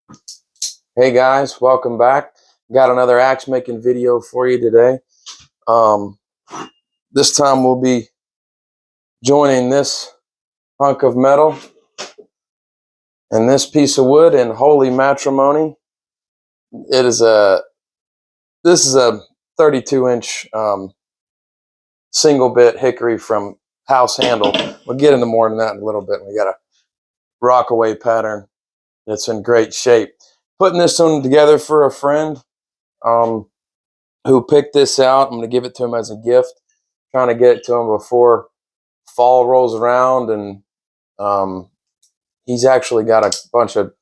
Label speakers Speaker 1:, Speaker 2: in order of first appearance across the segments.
Speaker 1: Hey guys, welcome back. Got another axe making video for you today. This time we'll be joining this hunk of metal and this piece of wood in holy matrimony. This is a 32-inch single bit hickory from House Handle. We'll get into more than that in a little bit. We got a rockaway pattern that's in great shape. Putting this one together for a friend who picked this out. I'm going to give it to him as a gift. Trying to get it to him before fall rolls around, and he's actually got a bunch of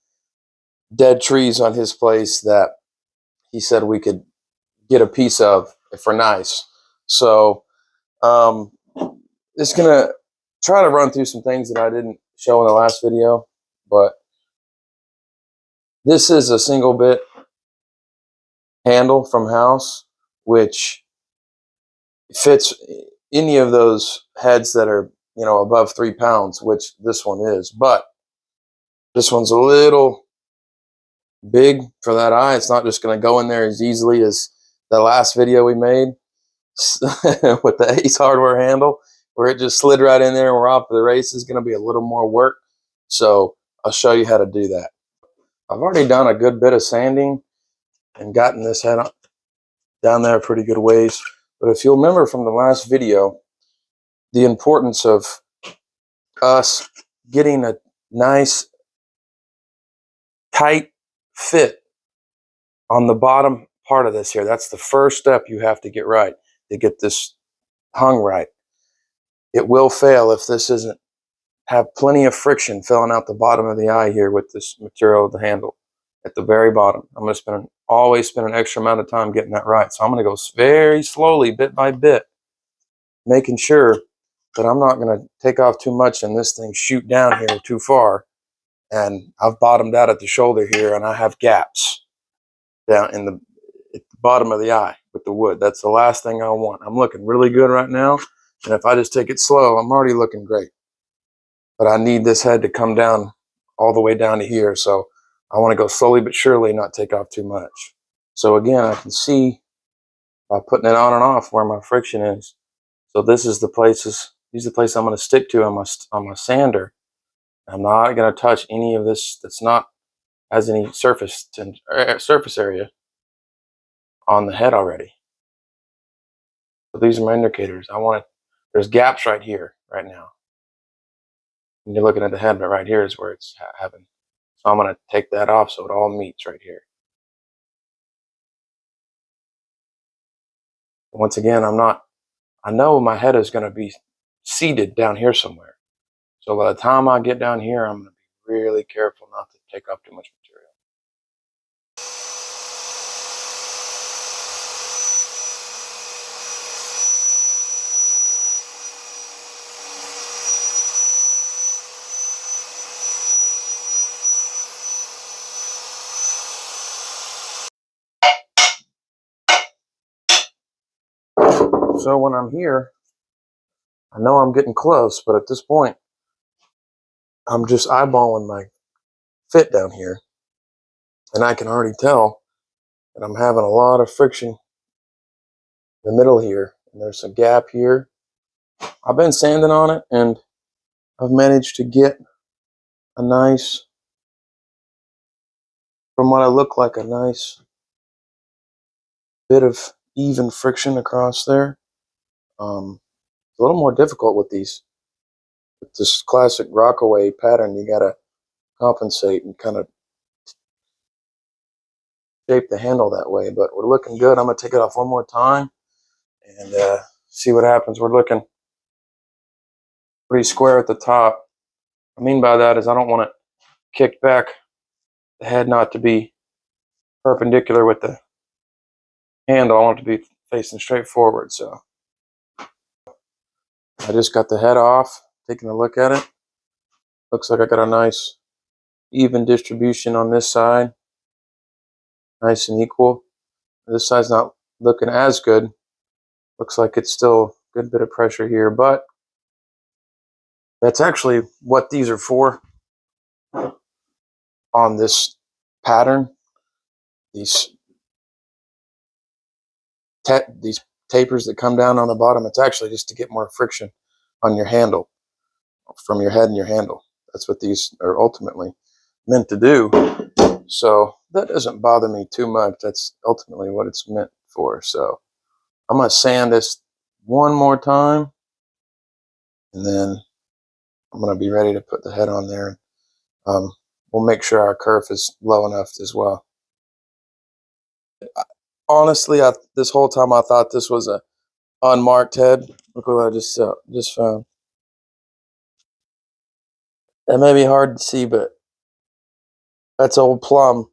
Speaker 1: dead trees on his place that he said we could get a piece of if we're nice. So just gonna try to run through some things that I didn't show in the last video, but this is a single bit handle from House, which fits any of those heads that are, above 3 pounds, which this one is. But this one's a little big for that eye. It's not just going to go in there as easily as the last video we made with the Ace Hardware handle, where it just slid right in there and we're off to the races. Going to be a little more work. So I'll show you how to do that. I've already done a good bit of sanding and gotten this head down there a pretty good ways. But if you'll remember from the last video, the importance of us getting a nice tight fit on the bottom part of this here. That's the first step you have to get right to get this hung right. It will fail if this isn't have plenty of friction filling out the bottom of the eye here with this material of the handle at the very bottom. I'm going to always spend an extra amount of time getting that right. So I'm going to go very slowly, bit by bit, making sure that I'm not going to take off too much and this thing shoot down here too far. And I've bottomed out at the shoulder here, and I have gaps down in at the bottom of the eye with the wood. That's the last thing I want. I'm looking really good right now, and if I just take it slow, I'm already looking great. But I need this head to come down all the way down to here, so I want to go slowly but surely, not take off too much. So again, I can see by putting it on and off where my friction is. So this is the places. These are the places I'm going to stick to on my sander. I'm not going to touch any of this that's not has any surface area on the head already. So these are my indicators. There's gaps right here, right now. And you're looking at the head, but right here is where it's having. So I'm going to take that off so it all meets right here. Once again, I know my head is going to be seated down here somewhere. So by the time I get down here, I'm going to be really careful not to take off too much material. So when I'm here, I know I'm getting close, but at this point, I'm just eyeballing my fit down here. And I can already tell that I'm having a lot of friction in the middle here. And there's a gap here. I've been sanding on it, and I've managed to get a nice, from what I look like, a nice bit of even friction across there. It's a little more difficult with this classic rockaway pattern. You got to compensate and kind of shape the handle that way, but we're looking good. I'm going to take it off one more time and see what happens. We're looking pretty square at the top. What I mean by that is I don't want it kicked back, the head not to be perpendicular with the handle. I want it to be facing straight forward. So I just got the head off, taking a look at it. Looks like I got a nice even distribution on this side, nice and equal. This side's not looking as good. Looks like it's still a good bit of pressure here, but that's actually what these are for on this pattern, these tapers that come down on the bottom, it's actually just to get more friction on your handle, from your head and your handle. That's what these are ultimately meant to do. So that doesn't bother me too much. That's ultimately what it's meant for. So I'm going to sand this one more time, and then I'm going to be ready to put the head on there. We'll make sure our kerf is low enough as well. Honestly, this whole time I thought this was a unmarked head. Look what I just found. That may be hard to see, but that's old plum.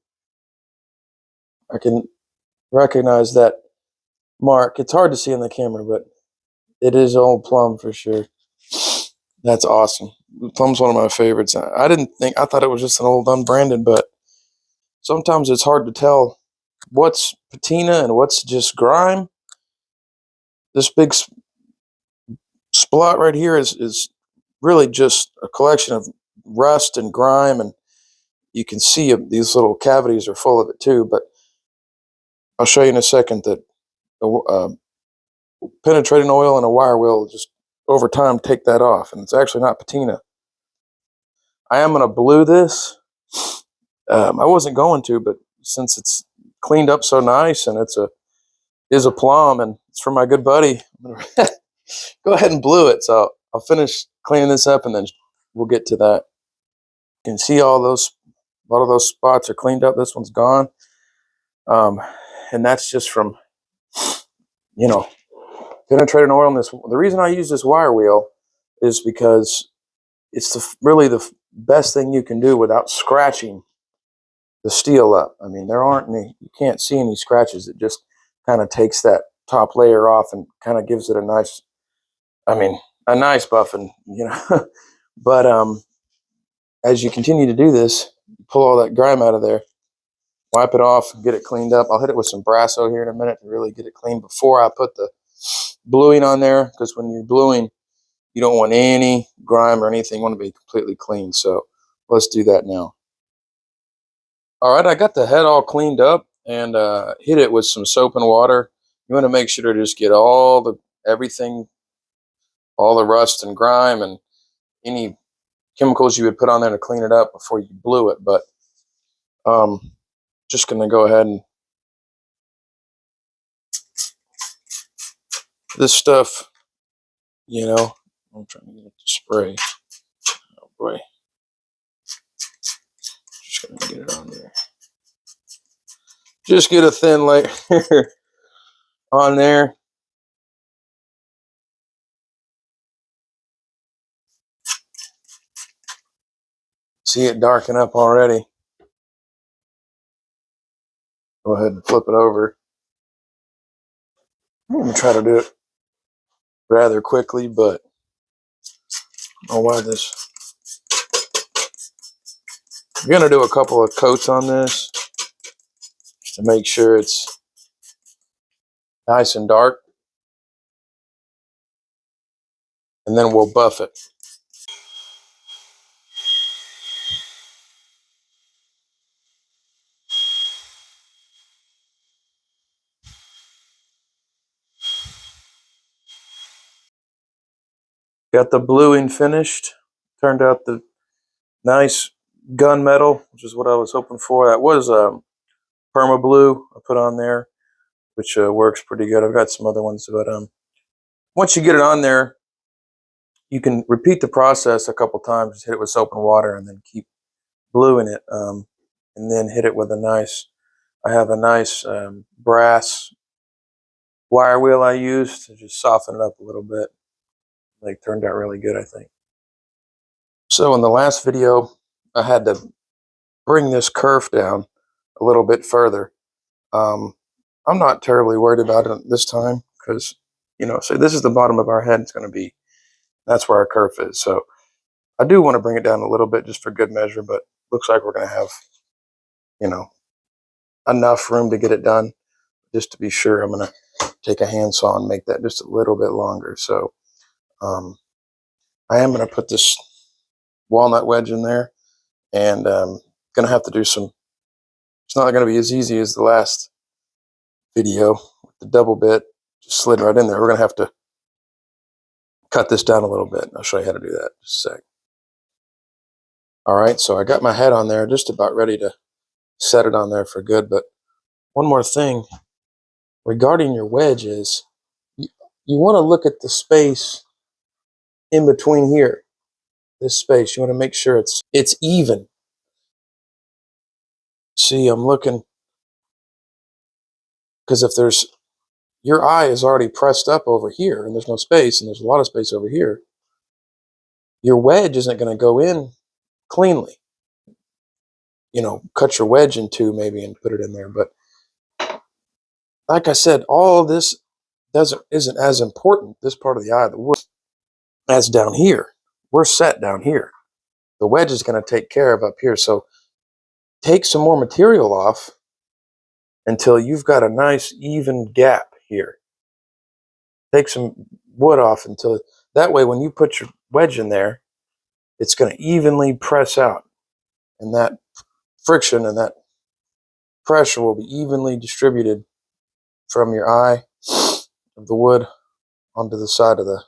Speaker 1: I can recognize that mark. It's hard to see in the camera, but it is old plum for sure. That's awesome. Plum's one of my favorites. I thought it was just an old unbranded, but sometimes it's hard to tell what's patina and what's just grime. This big splot right here is really just a collection of rust and grime, and you can see these little cavities are full of it too. But I'll show you in a second that penetrating oil and a wire wheel just over time take that off, and it's actually not patina. I am going to blue this. I wasn't going to, but since it's cleaned up so nice and is a plum and it's from my good buddy, I'm going to go ahead and blue it. So I'll finish cleaning this up and then we'll get to that. You can see a lot of those spots are cleaned up. This one's gone. And that's just from, penetrating oil in this. The reason I use this wire wheel is because it's really the best thing you can do without scratching the steel up. I mean, there aren't any, you can't see any scratches. It just kind of takes that top layer off and kind of gives it a nice buffing, But as you continue to do this, pull all that grime out of there, wipe it off, get it cleaned up. I'll hit it with some Brasso here in a minute to really get it clean before I put the bluing on there, because when you're bluing, you don't want any grime or anything. You want to be completely clean. So let's do that now. All right, I got the head all cleaned up and hit it with some soap and water. You want to make sure to just get everything, all the rust and grime and any chemicals you would put on there to clean it up before you blew it. But just going to go ahead and this stuff, I'm trying to get it to spray. Oh boy. Just going to get it on there. Just get a thin layer on there. See it darken up already. Go ahead and flip it over. I'm going to try to do it rather quickly, but I'll why this. I'm going to do a couple of coats on this just to make sure it's nice and dark. And then we'll buff it. Got the bluing finished. Turned out the nice gunmetal, which is what I was hoping for. That was perma blue I put on there, which works pretty good. I've got some other ones, but once you get it on there, you can repeat the process a couple times. Just hit it with soap and water, and then keep bluing it, and then hit it with I have a nice brass wire wheel I used to just soften it up a little bit. Turned out really good, I think. So in the last video, I had to bring this kerf down a little bit further. I'm not terribly worried about it this time because, so this is the bottom of our head. It's going to be, that's where our kerf is. So I do want to bring it down a little bit just for good measure, but looks like we're going to have, enough room to get it done. Just to be sure, I'm going to take a handsaw and make that just a little bit longer. So I am going to put this walnut wedge in there, and going to have to do some It's not going to be as easy as the last video with the double bit. Just slid right in there. We're going to have to cut this down a little bit. I'll show you how to do that in just a sec. All right, so I got my head on there, just about ready to set it on there for good. But one more thing regarding your wedge is you want to look at the space in between here. This space, you want to make sure it's even. See, I'm looking, because if there's, your eye is already pressed up over here and there's no space, and there's a lot of space over here, your wedge isn't going to go in cleanly. You know, cut your wedge in two maybe and put it in there. But like I said, all of this isn't as important, this part of the eye of the wood, as down here. We're set down here. The wedge is going to take care of up here. So take some more material off until you've got a nice even gap here. Take some wood off until, that way when you put your wedge in there, it's going to evenly press out. And that friction and that pressure will be evenly distributed from your eye of the wood onto the side of the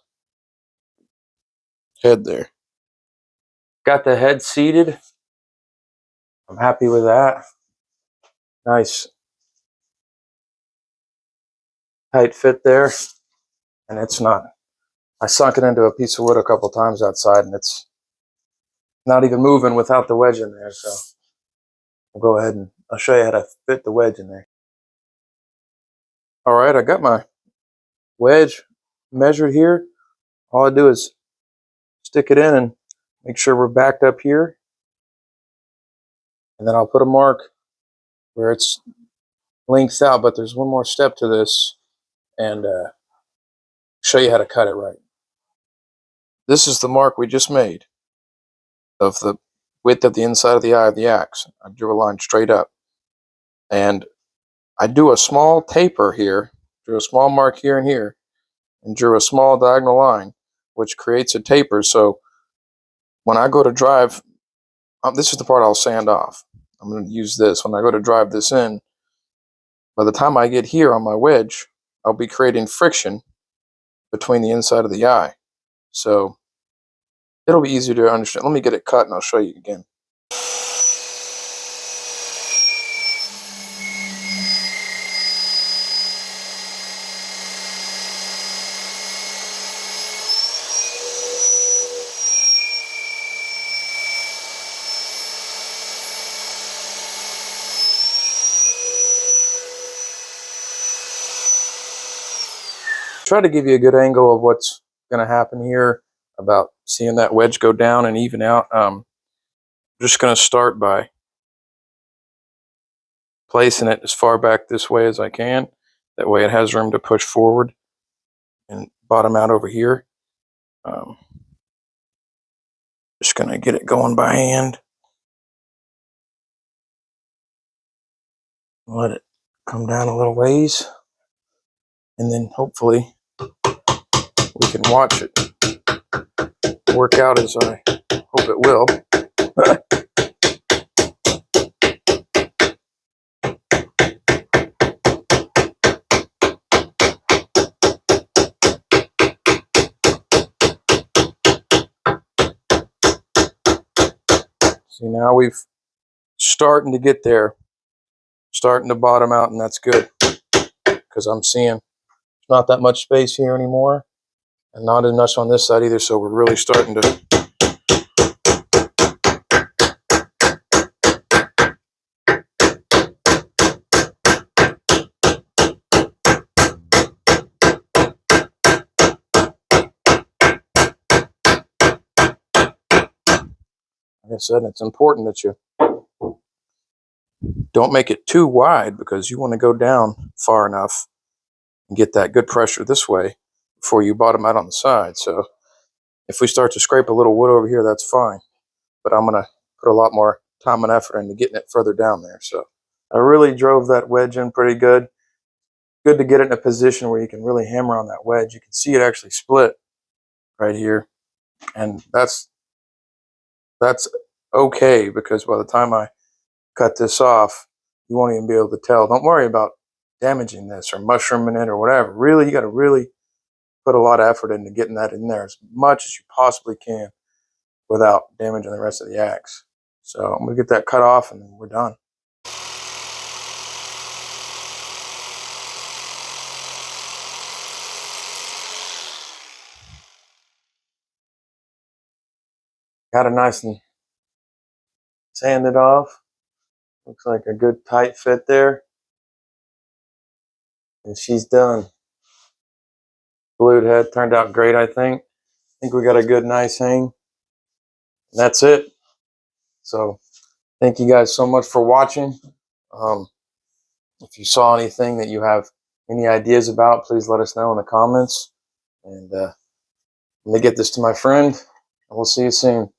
Speaker 1: head there. Got the head seated. I'm happy with that. Nice tight fit there. And it's not, I sunk it into a piece of wood a couple times outside, and it's not even moving without the wedge in there. So we'll go ahead and I'll show you how to fit the wedge in there. All right, I got my wedge measured here. All I do is stick it in and make sure we're backed up here. And then I'll put a mark where it's lengths out, but there's one more step to this, and show you how to cut it right. This is the mark we just made of the width of the inside of the eye of the axe. I drew a line straight up, and I do a small taper here, drew a small mark here and here, and drew a small diagonal line, which creates a taper. So when I go to drive, this is the part I'll sand off. I'm going to use this. When I go to drive this in, by the time I get here on my wedge, I'll be creating friction between the inside of the eye. So it'll be easier to understand. Let me get it cut and I'll show you again. Try to give you a good angle of what's going to happen here about seeing that wedge go down and even out. I'm just going to start by placing it as far back this way as I can. That way it has room to push forward and bottom out over here. Just going to get it going by hand. Let it come down a little ways. And then hopefully we can watch it work out as I hope it will. See, now we've starting to get there, starting to bottom out, and that's good because I'm seeing not that much space here anymore, and not as much on this side either. So we're really starting to like I said, it's important that you don't make it too wide because you want to go down far enough and get that good pressure this way before you bottom out on the side. So if we start to scrape a little wood over here, that's fine. But I'm going to put a lot more time and effort into getting it further down there. So I really drove that wedge in pretty good. Good to get it in a position where you can really hammer on that wedge. You can see it actually split right here. And that's okay, because by the time I cut this off, you won't even be able to tell. Don't worry about damaging this or mushrooming it or whatever. Really, you got to really put a lot of effort into getting that in there as much as you possibly can without damaging the rest of the axe. So I'm going to get that cut off and then we're done. Got it nice and sanded off. Looks like a good tight fit there. And she's done. Blued head turned out great, I think. I think we got a good, nice hang. And that's it. So thank you guys so much for watching. If you saw anything that you have any ideas about, please let us know in the comments. And let me get this to my friend, and we'll see you soon.